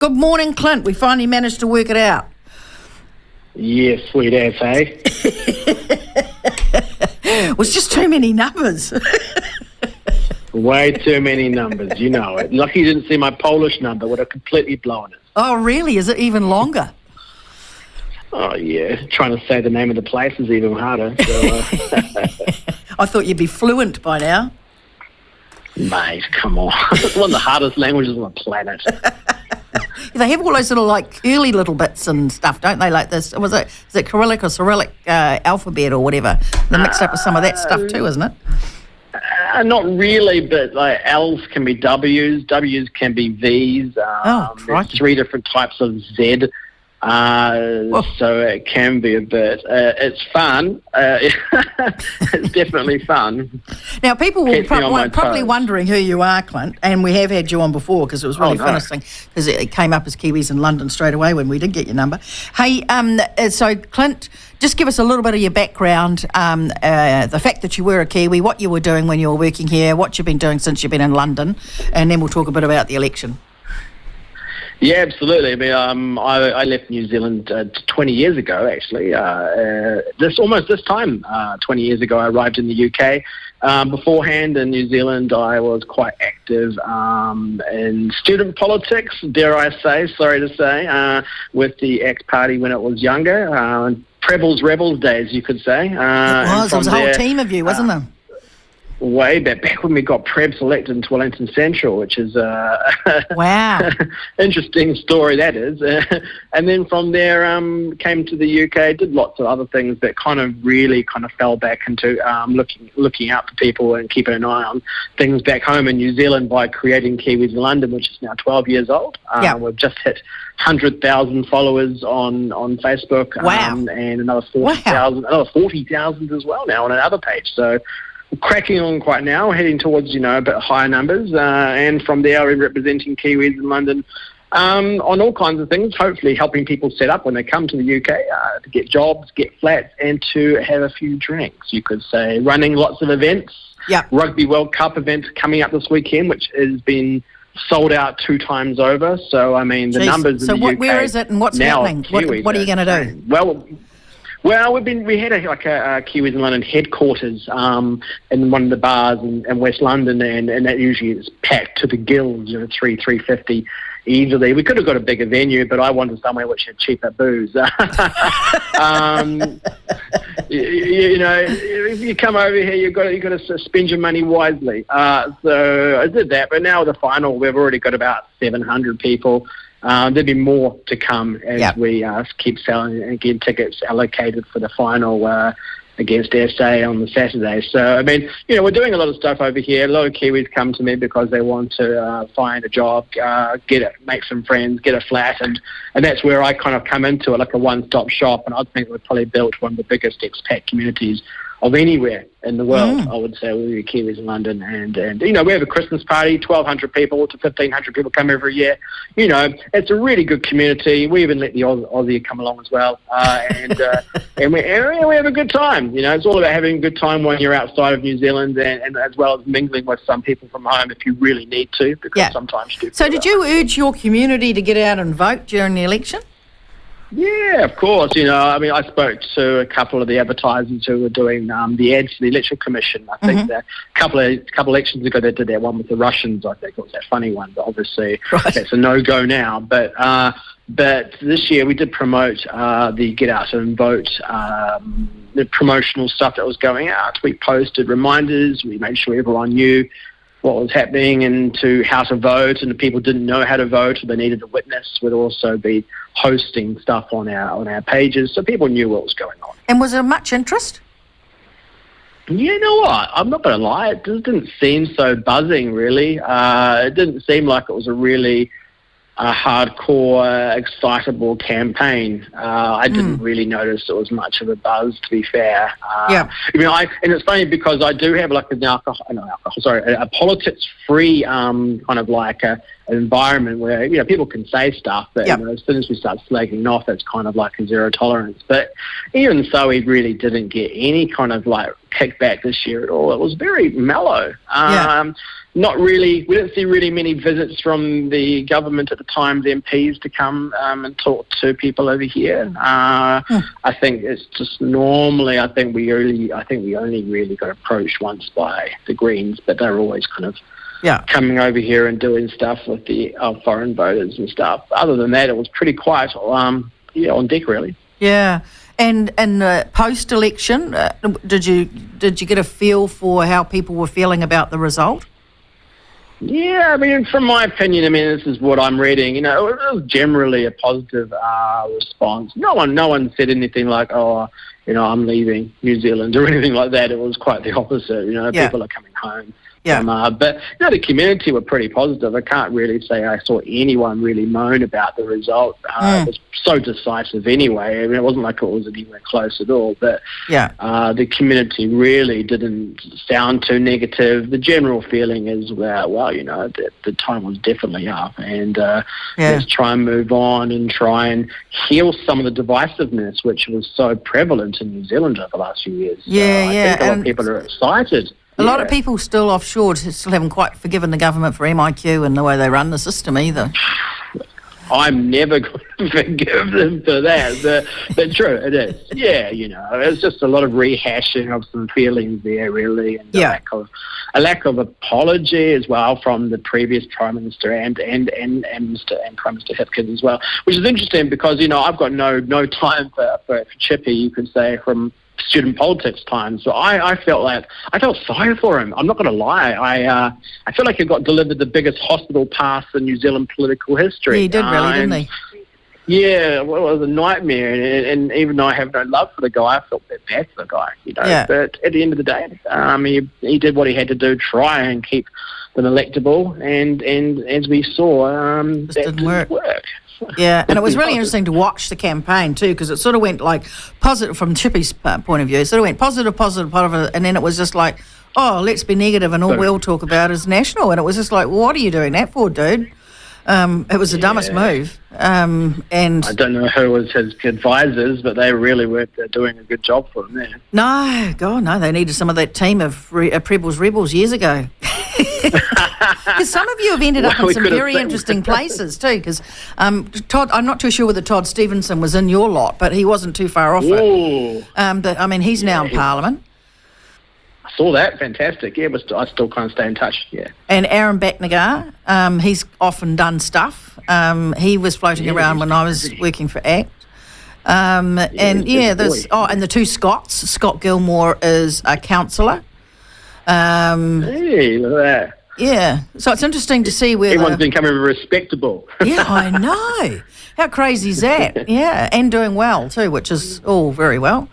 Good morning, Clint. We finally managed to work it out. Yes, sweet ass, eh? It was just too many numbers. Way too many numbers, you know it. Lucky you didn't see my Polish number, would have completely blown it. Oh, really? Is it even longer? Oh, yeah. Trying to say the name of the place is even harder. So, I thought you'd be fluent by now. Mate, come on. It's one of the hardest languages on the planet. They have all those little, curly little bits and stuff, don't they? Like this, is it Cyrillic or Cyrillic alphabet or whatever? They're mixed up with some of that stuff too, isn't it? Not really, but L's can be W's, W's can be V's. There's 3 different types of Z. So it can be a bit. It's fun. It's definitely fun. Now, people will probably wondering who you are, Clint, and we have had you on before because it was really interesting because it came up as Kiwis in London straight away when we did get your number. Hey, so Clint, just give us a little bit of your background, the fact that you were a Kiwi, what you were doing when you were working here, what you've been doing since you've been in London, and then we'll talk a bit about the election. Yeah, absolutely. I mean, I left New Zealand 20 years ago, actually. This time, 20 years ago, I arrived in the UK. Beforehand in New Zealand, I was quite active in student politics, dare I say, sorry to say, with the X Party when it was younger. Prebbles Rebels days, you could say. It was a whole team of you, wasn't there? Way back when we got Prebs elected into Wellington Central, which is wow, interesting story that is. And then from there, came to the UK, did lots of other things that really fell back into looking out for people and keeping an eye on things back home in New Zealand by creating Kiwis in London, which is now 12 years old. We've just hit 100,000 followers on Facebook. Wow. And another 40,000 as well now on another page. So cracking on quite now, heading towards, a bit higher numbers. And from there, we're representing Kiwis in London on all kinds of things, hopefully helping people set up when they come to the UK to get jobs, get flats, and to have a few drinks, you could say. Running lots of events. Yeah. Rugby World Cup event coming up this weekend, which has been sold out 2 times over. So, I mean, the numbers in the UK... So where is it and what's happening? What are you going to do? Well, we had a Kiwis in London headquarters in one of the bars in West London, and that usually is packed to the gills, 350 easily. We could have got a bigger venue, but I wanted somewhere which had cheaper booze. If you come over here, you've got to spend your money wisely. So I did that, but now the final, we've already got about 700 people. There'll be more to come as we keep selling and get tickets allocated for the final against SA on the Saturday. So, I mean, we're doing a lot of stuff over here. A lot of Kiwis come to me because they want to find a job, make some friends, get a flat, and that's where I kind of come into it, like a one-stop shop. And I think we've probably built one of the biggest expat communities of anywhere in the world, I would say, with the Kiwis in London. And we have a Christmas party, 1,200 people to 1,500 people come every year. It's a really good community. We even let the Aussie come along as well. And we have a good time. It's all about having a good time when you're outside of New Zealand and as well as mingling with some people from home if you really need to, because sometimes you do. So did you urge your community to get out and vote during the election? Yeah, of course. I spoke to a couple of the advertisers who were doing the ads for the Electoral Commission. I think that a couple elections ago they did that one with the Russians. I think it was that funny one, but obviously that's a no-go now. But this year we did promote the Get Out and Vote, the promotional stuff that was going out. We posted reminders. We made sure everyone knew what was happening and to how to vote, and if people didn't know how to vote or they needed a witness, we'd also be hosting stuff on our pages so people knew what was going on. And was there much interest? You know what? I'm not going to lie. It just didn't seem so buzzing, really. It didn't seem like it was a really hardcore, excitable campaign. I didn't really notice there was much of a buzz, to be fair. And it's funny because I do have a politics-free kind of like an environment where people can say stuff, but as soon as we start slagging off, it's kind of like a zero tolerance. But even so, we really didn't get any kind of like kick back this year at all. It was very mellow. Not really. We didn't see really many visits from the government at the time, the MPs, to come and talk to people over here. I think it's just normally. I think we only really got approached once by the Greens, but they're always kind of coming over here and doing stuff with the foreign voters and stuff. Other than that, it was pretty quiet. On deck really. Yeah. And post-election, did you get a feel for how people were feeling about the result? Yeah, I mean, from my opinion, this is what I'm reading. It was generally a positive response. No one said anything like, I'm leaving New Zealand or anything like that. It was quite the opposite. People are coming home. Yeah. But the community were pretty positive. I can't really say I saw anyone really moan about the result. It was so decisive anyway. it wasn't like it was anywhere close at all. But the community really didn't sound too negative. The general feeling is, the time was definitely up, and let's try and move on and try and heal some of the divisiveness which was so prevalent in New Zealand over the last few years. I think a lot of people are excited. A lot of people still offshore still haven't quite forgiven the government for MIQ and the way they run the system either. I'm never going to forgive them for that, but true, it is. It's just a lot of rehashing of some feelings there, really, and a lack of apology as well from the previous Prime Minister and Prime Minister Hipkins as well, which is interesting because I've got no time for Chippy, you could say, from student politics time. So I felt sorry for him. I'm not going to lie. I feel like he got delivered the biggest hospital pass in New Zealand political history. Yeah, he did really, didn't he? Yeah, well, it was a nightmare. And even though I have no love for the guy, I felt bad for the guy. But at the end of the day, he did what he had to do, try and keep them electable. And as we saw, that didn't work. Yeah, and it was really interesting to watch the campaign too, because it sort of went like positive from Chippy's point of view. It sort of went positive, and then it was just like, let's be negative, and all we'll talk about is national. And it was just like, what are you doing that for, dude? It was the dumbest move. And I don't know who was his advisors, but they really weren't doing a good job for him there. No, God, no, they needed some of that team of Prebles Rebels years ago. Because some of you have ended up in some very interesting places too. Because Todd, I'm not too sure whether Todd Stevenson was in your lot, but he wasn't too far off it. He's now in Parliament. I saw that, fantastic. Yeah, but I still can't stay in touch. Yeah. And Aaron Bhatnagar, he's often done stuff. He was floating around when I was working for ACT. And the two Scotts. Scott Gilmore is a councillor. Hey, look at that. Yeah, so it's interesting to see where everyone's becoming respectable. Yeah, I know. How crazy is that? Yeah, and doing well too, which is all very well.